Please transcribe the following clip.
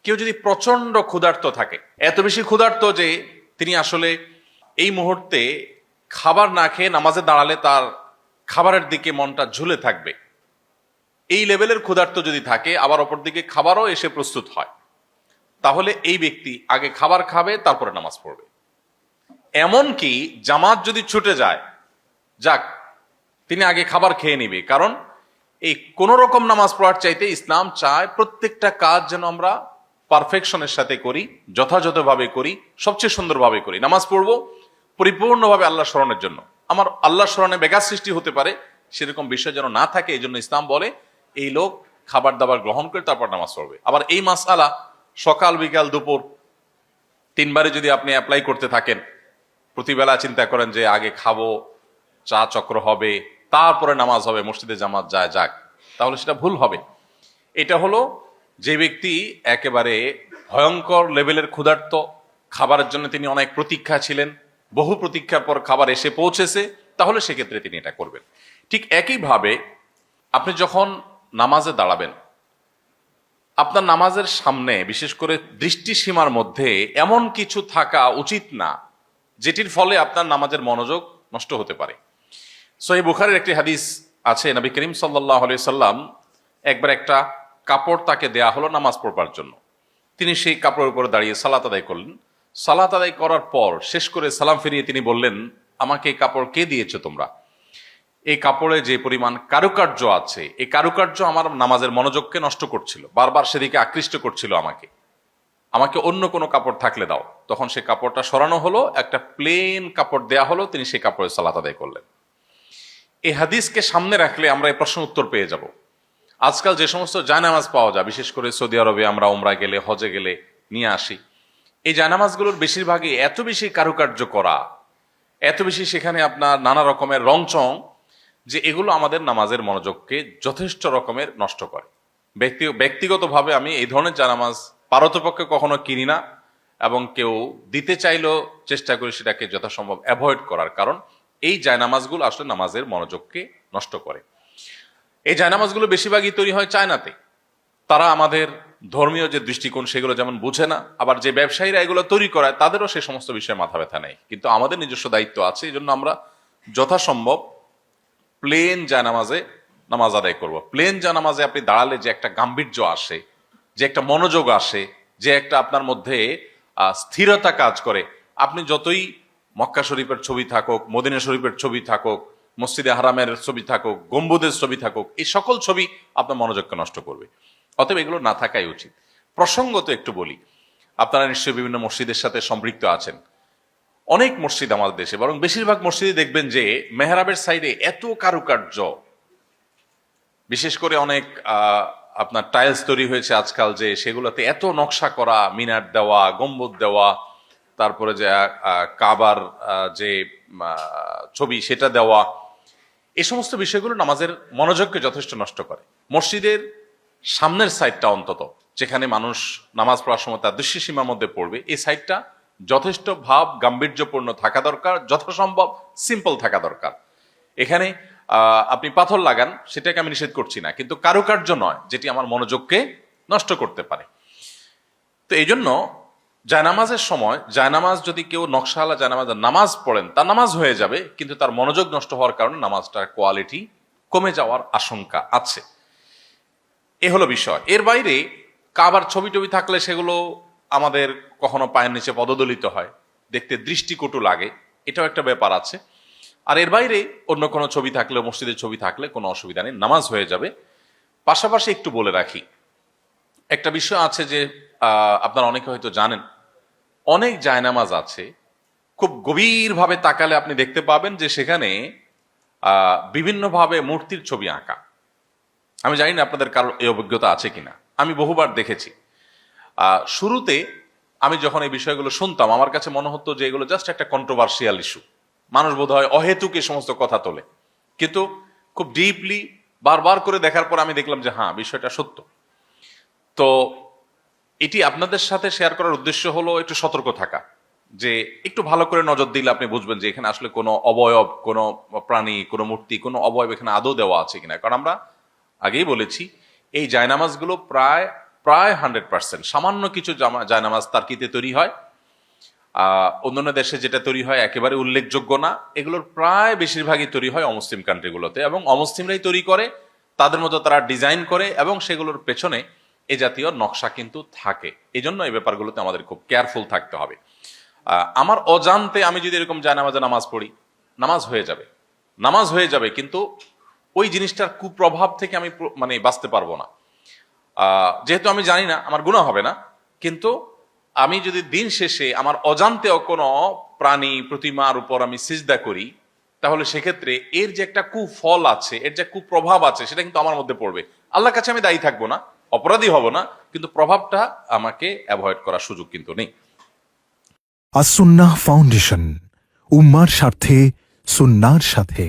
কেউ যদি প্রচন্ড ক্ষুধার্ত থাকে, এত বেশি ক্ষুধার্ত যে তিনি আসলে এই মুহূর্তে খাবার না খেয়ে নামাজে দাঁড়ালে তার খাবারের দিকে মনটা ঝুলে থাকবে, এই লেভেলের ক্ষুধার্ত যদি থাকে, আবার অপরদিকে খাবারও এসে প্রস্তুত হয়, তাহলে এই ব্যক্তি আগে খাবার খাবে, তারপরে নামাজ পড়বে। এমনকি জামাত যদি ছুটে যায়, যাক, তিনি আগে খাবার খেয়ে নিবে। কারণ এই কোন রকম নামাজ পড়ার চাইতে ইসলাম চায় প্রত্যেকটা কাজ যেন আমরা পারফেকশনের সাথে করি, যথাযথভাবে করি, সবচেয়ে সুন্দরভাবে করি। নামাজ পড়বো পরিপূর্ণভাবে আল্লাহ স্মরণের জন্য, আমার আল্লাহ স্মরণে ব্যাঘাত সৃষ্টি হতে পারে সেরকম বিষয় যেন না থাকে। এই জন্য ইসলাম বলে এই লোক খাবার দাবার গ্রহণ করে তারপর নামাজ পড়বে। আবার এই মাসআলা সকাল বিকাল দুপুর তিনবারে যদি আপনি অ্যাপ্লাই করতে থাকেন, প্রতিবেলা চিন্তা করেন যে আগে খাবো, চা চক্র হবে, তারপরে নামাজ হবে, মসজিদে জামাত যায়, যাক, তাহলে সেটা ভুল হবে। এটা হলো যে ব্যক্তি একেবারে ভয়ঙ্কর লেভেলের ক্ষুধার্ত, খাবারের জন্য তিনি অনেক প্রতীক্ষা ছিলেন, বহু প্রতীক্ষার পর খাবার এসে পৌঁছেছে, তাহলে সেক্ষেত্রে তিনি এটা করবেন। ঠিক একইভাবে আপনি যখন নামাজে দাঁড়াবেন, আপনার নামাজের সামনে বিশেষ করে দৃষ্টিসীমার মধ্যে এমন কিছু থাকা উচিত না যেটির ফলে আপনার নামাজের মনোযোগ নষ্ট হতে পারে। সহিহ বুখারীর একটি হাদিস আছে, নবী করিম সাল্লাল্লাহু আলাইহি সাল্লাম একবার একটা কাপড় তাকে দেয়া হলো নামাজ পড়বার জন্য। তিনি সেই কাপড়ের উপরে দাঁড়িয়ে সালাত আদায় করলেন। সালাত আদায় করার পর শেষ করে সালাম ফিরিয়ে তিনি বললেন, আমাকে এই কাপড় কে দিয়েছো তোমরা? এই কাপড়ে যে পরিমাণ কারুকার্য আছে, এই কারুকার্য আমার নামাজের মনোযোগকে নষ্ট করছিল, বারবার সেদিকে আকৃষ্ট করছিল আমাকে অন্য কোনো কাপড় থাকলে দাও। তখন সে কাপড়টা সরানো হলো, একটা প্লেন কাপড় দেয়া হলো, তিনি সেই কাপড়ে সালাত আদায় করলেন। এই হাদিসকে সামনে রাখলে আমরা এই প্রশ্ন উত্তর পেয়ে যাব। আজকাল যে সমস্ত জায়নামাজ পাওয়া যায়, বিশেষ করে সৌদি আরবে আমরা উমরা গেলে, হজে গেলে নিয়ে আসি, এই জায়নামাজগুলোর বেশিরভাগই এত বেশি কারুকার্য করা, এত বেশি সেখানে আপনার নানা রকমের রংচং, যে এগুলো আমাদের নামাজের মনোযোগকে যথেষ্ট রকমের নষ্ট করে। ব্যক্তিগতভাবে আমি এই ধরনের জায়নামাজ পারতপক্ষে কখনো কিনি না, এবং কেউ দিতে চাইলেও চেষ্টা করি সেটাকে যথাসম্ভব অ্যাভয়েড করার। কারণ এই জায়নামাজগুলো আসলে নামাজের মনোযোগকে নষ্ট করে। এই জায়নামাজগুলো বেশিরভাগই তৈরি হয় চায়নাতে। তারা আমাদের ধর্মীয় যে দৃষ্টিকোণ সেগুলো যেমন বুঝে না, আবার যে ব্যবসায়ীরা এগুলো তৈরি করায় তাদেরও সে সমস্ত বিষয়ে মাথা ব্যথা নেই। কিন্তু আমাদের নিজস্ব দায়িত্ব আছে, এই জন্য আমরা যথাসম্ভব প্লেন জায়নামাজে নামাজ আদায় করব। প্লেন জায়নামাজে আপনি দাঁড়ালে যে একটা গাম্ভীর্য আসে, যে একটা মনোযোগ আসে, যে একটা আপনার মধ্যে স্থিরতা কাজ করে, আপনি যতই মক্কা শরীফের ছবি থাকুক, মদিনা শরীফের ছবি থাকুক, মসজিদে হারামের ছবি থাকুক, গম্বুজের ছবি থাকুক, এই সকল ছবি আপনার মনোযোগকে নষ্ট করবে। অতএব এগুলো না থাকাই উচিত। প্রসঙ্গত একটু বলি, আপনারা নিশ্চয়ই বিভিন্ন মসজিদের সাথে সম্পৃক্ত আছেন। অনেক মসজিদ আমাদের দেশে, বরং বেশিরভাগ মসজিদে দেখবেন যে মেহরাবের সাইডে এত কারুকার্য, বিশেষ করে অনেক আপনার টাইলস তৈরি হয়েছে আজকাল, যে সেগুলোতে এত নকশা করা, মিনার দেওয়া, গম্বুজ দেওয়া, তারপরে যে কাবার যে ছবি সেটা দেওয়া, এই সমস্ত বিষয়গুলো নামাজের মনোযোগকে যথেষ্ট নষ্ট করে। মসজিদের সামনের সাইডটা অন্তত, যেখানে মানুষ নামাজ পড়ার সময় তার দৃশ্যসীমার মধ্যে পড়বে, এই সাইডটা যথেষ্ট ভাব গাম্ভীর্যপূর্ণ থাকা দরকার, যথাসম্ভব সিম্পল থাকা দরকার। এখানে আপনি পাথর লাগান, সেটাকে আমি নিষেধ করছি না, কিন্তু কারুকার্য নয় যেটি আমার মনোযোগকে নষ্ট করতে পারে। তো এই জন্য জায়নামাজের সময়, জায়নামাজ যদি কেউ নকশাওয়ালা জায়নামাজ নামাজ পড়েন, তার নামাজ হয়ে যাবে, কিন্তু তার মনোযোগ নষ্ট হওয়ার কারণে নামাজটার কোয়ালিটি কমে যাওয়ার আশঙ্কা আছে। এ হলো বিষয়। এর বাইরে কাবার ছবি টবি থাকলে সেগুলো আমাদের কখনো পায়ের নিচে পদদলিত হয়, দেখতে দৃষ্টিকটু লাগে, এটাও একটা ব্যাপার আছে। আর এর বাইরে অন্য কোনো ছবি থাকলে, মসজিদের ছবি থাকলে কোনো অসুবিধা নেই, নামাজ হয়ে যাবে। পাশাপাশি একটু বলে রাখি, একটা বিষয় আছে যে আপনারা অনেকে হয়তো জানেন, অনেক জায়নামাজ আছে খুব গভীরভাবে তাকালে আপনি দেখতে পাবেন যে সেখানে বিভিন্নভাবে মূর্তির ছবি আঁকা। আমি জানি না আপনাদের কারোর এই অভিজ্ঞতা আছে কিনা, আমি বহুবার দেখেছি। শুরুতে আমি যখন এই বিষয়গুলো শুনতাম, আমার কাছে মনে হতো যে এগুলো জাস্ট একটা কন্ট্রোভার্সিয়াল ইস্যু, মানুষ বোধহয় অহেতুক এই সমস্ত কথা তোলে। কিন্তু খুব ডিপলি বারবার করে দেখার পর আমি দেখলাম যে হ্যাঁ, বিষয়টা সত্য। তো এটি আপনাদের সাথে শেয়ার করার উদ্দেশ্য হলো একটু সতর্ক থাকা, যে একটু ভালো করে নজর দিলে আপনি বুঝবেন যে এখানে আসলে কোনো অবয়ব, কোনো প্রাণী, কোনো মূর্তি, কোনো অবয়ব এখানে আদৌ দেওয়া আছে কিনা। কারণ আমরা আগেই বলেছি, এই জায়নামাজগুলো প্রায় প্রায় 100%। সামান্য কিছু জায়নামাজ তার্কিতে তৈরি হয়, অন্যান্য দেশে যেটা তৈরি হয় একেবারে উল্লেখযোগ্য না। এগুলোর প্রায় বেশিরভাগই তৈরি হয় অমুসলিম কান্ট্রিগুলোতে, এবং অমুসলিমরাই তৈরি করে, তাদের মতো তারা ডিজাইন করে, এবং সেগুলোর পেছনে এ জাতীয় নকশা কিন্তু থাকে। এই জন্য এই ব্যাপারগুলোতে আমাদের খুব কেয়ারফুল থাকতে হবে। আমার অজান্তে আমি যদি এরকম জায়নামাজে নামাজ পড়ি, নামাজ হয়ে যাবে, কিন্তু ওই জিনিসটার কুপ্রভাব থেকে আমি মানে বাঁচতে পারবো না। যেহেতু আমি জানি না, আমার গুনাহ হবে না, কিন্তু আমি যদি দিন শেষে আমার অজান্তেও কোনো প্রাণী প্রতিমার উপর আমি সিজদা করি, তাহলে সেক্ষেত্রে এর যে একটা কুফল আছে, এর যে কুপ্রভাব আছে, সেটা কিন্তু আমার মধ্যে পড়বে। আল্লাহর কাছে আমি দায়ী থাকবো না, অপরাধী হব না, কিন্তু প্রভাবটা আমাকে অ্যাভয়েড করার সুযোগ কিন্তু নেই। আস-সুন্নাহ ফাউন্ডেশন, উম্মার স্বার্থে সুন্নাহর সাথে।